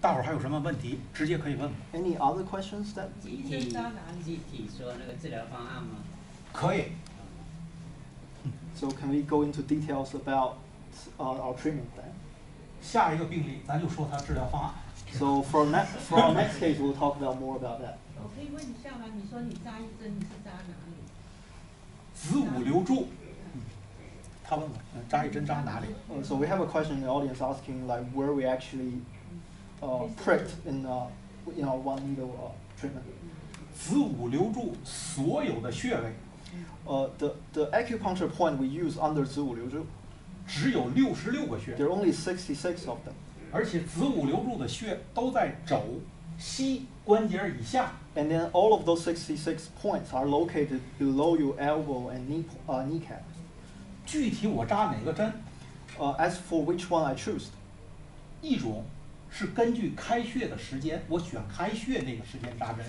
大伙儿还有什么问题，直接可以问。Any other questions that? 具体说那个治疗方案吗？可以。So can we go into details about our treatment then? 下一个病例，咱就说他治疗方案。So for our next case, we'll talk about more about that. 我可以问一下吗？你说你扎一针，你是扎哪里？子午流注。他问我，扎一针扎哪里？So we have a question in the audience asking like where we actually pricked in one needle treatment. 子午流注所有的穴位。The acupuncture point we use under 子午流注只有66个穴。There are only 66 of them. 而且子午流注的穴都在肘、膝关节以下。And then all of those 66 points are located below your elbow and kneecap. 具体我扎哪个针？As for which one I choose. 一种是根据开穴的时间，我选开穴那个时间扎针。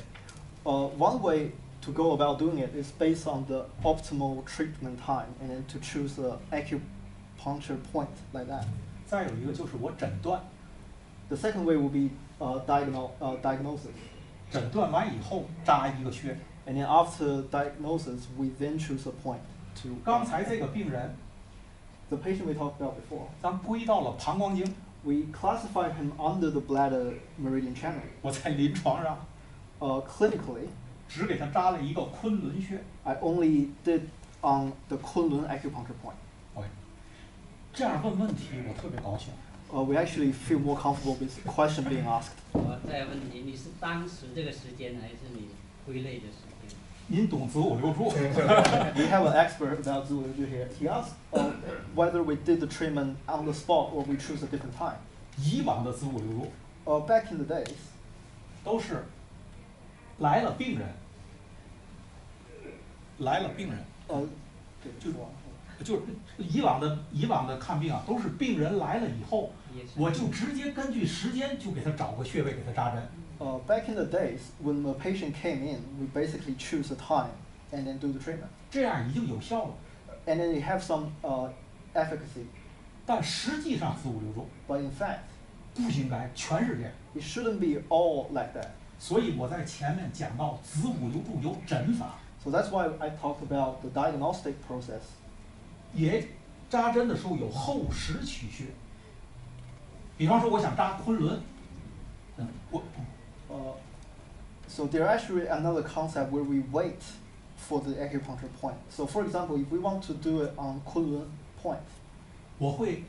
One way to go about doing it is based on the optimal treatment time, and then to choose the acupuncture point like that. 再有一个就是我诊断。The second way will be diagnosis. 诊断完以后扎一个穴。And then after diagnosis, we then choose a point to. 刚才这个病人 the patient we talked about before. 咱归到了膀胱经。We classified him under the bladder meridian channel. 我在临床上clinically. 只给他扎了一个昆仑穴。I only did on the Kunlun acupuncture point. OK， 这样问问题我特别高兴。We actually feel more comfortable with the question being asked. 我再问你是当时这个时间还是你归类的时间？您懂子午流注。We have an expert about 子午流注 here. He asked whether we did the treatment on the spot or we choose a different time. 以往的子午流注。Back in the days. 都是来了病人。来了病人，就是以往的看病啊，都是病人来了以后，我就直接根据时间就给他找个穴位给他扎针。Back in the days, when the patient came in, we basically choose a time and then do the treatment. 这样已经有效了。And then you have some efficacy. 但实际上子午流注 But in fact, 不应该全是这样。It shouldn't be all like that. 所以我在前面讲到子午流注有诊法。So that's why I talked about the diagnostic process. 也扎针的时候有后时取穴。比方说，我想扎昆仑，So there actually another concept where we wait for the acupuncture point. So for example, if we want to do it on Kunlun point, 我会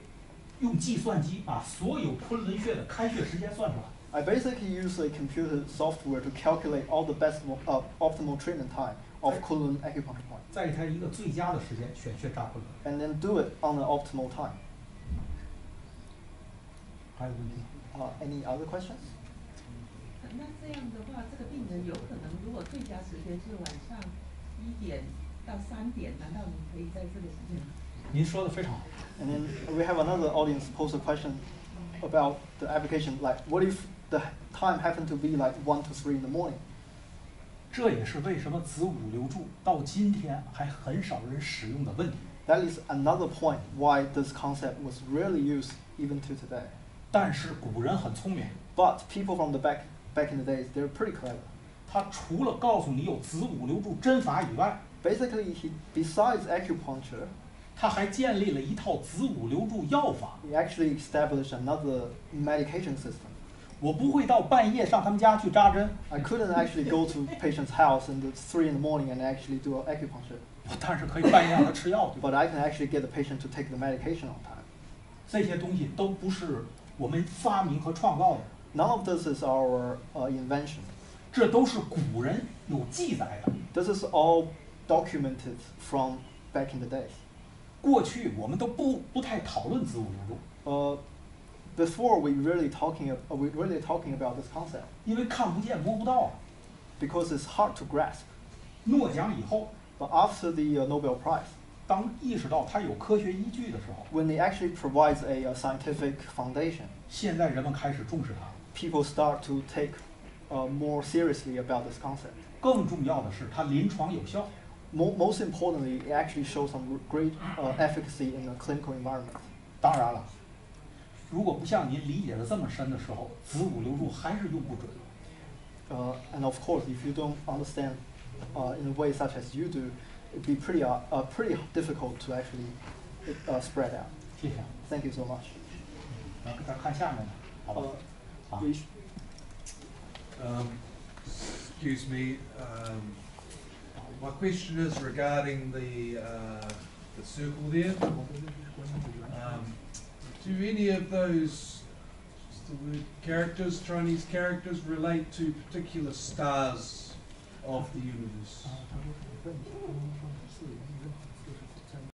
用计算机把所有昆仑穴的开穴时间算出来。I basically use a computer software to calculate all the best optimal treatment time of Kunlun acupuncture point. 再给他一个最佳的时间选穴扎昆仑。And then do it on the optimal time. 还有问题？Any other questions? 那这样的话，这个病人有可能，如果最佳时间是晚上1点到3点，难道你可以在这个时间？您说的非常好。And then we have another audience pose a question about the application. Like, what if the time happened to be like 1 to 3 in the morning? 这也是为什么子午流注到今天还很少人使用的问题。That is another point why this concept was rarely used even to today. 但是古人很聪明。But people from the back in the days, they're pretty clever. 他除了告诉你有子午流注针法以外 ，basically besides acupuncture, 他还建立了一套子午流注药法。He actually established another medication system. 我不会到半夜上他们家去扎针。I couldn't actually go to patient's house in the 3 in the morning and actually do acupuncture. 但是可以半夜让他吃药。But I can actually get the patient to take the medication on time. 这些东西都不是我们发明和创造的。None of this is our invention. 这都是古人有记载的。This is all documented from back in the days. 过去我们都不太讨论子午流注。Before we really talking about this concept. 因为看不见摸不到。Because it's hard to grasp. 诺奖以后 ，but after the Nobel Prize. 当意识到它有科学依据的时候 ，when it actually provides a scientific foundation. 现在人们开始重视它。People start to take more seriously about this concept. 更重要的是，它临床有效。Most importantly, it actually shows some great efficacy in a clinical environment. 当然了，如果不像您理解的这么深的时候，子午流注还是用不准。And of course, if you don't understand in a way such as you do, it'd be pretty difficult to actually spread out. 谢谢。 Thank you so much. 然后再看下面的，好吧？好。 Excuse me. My question is regarding the circle there. Do any of those, what's the word, characters, Chinese characters, relate to particular stars of the universe?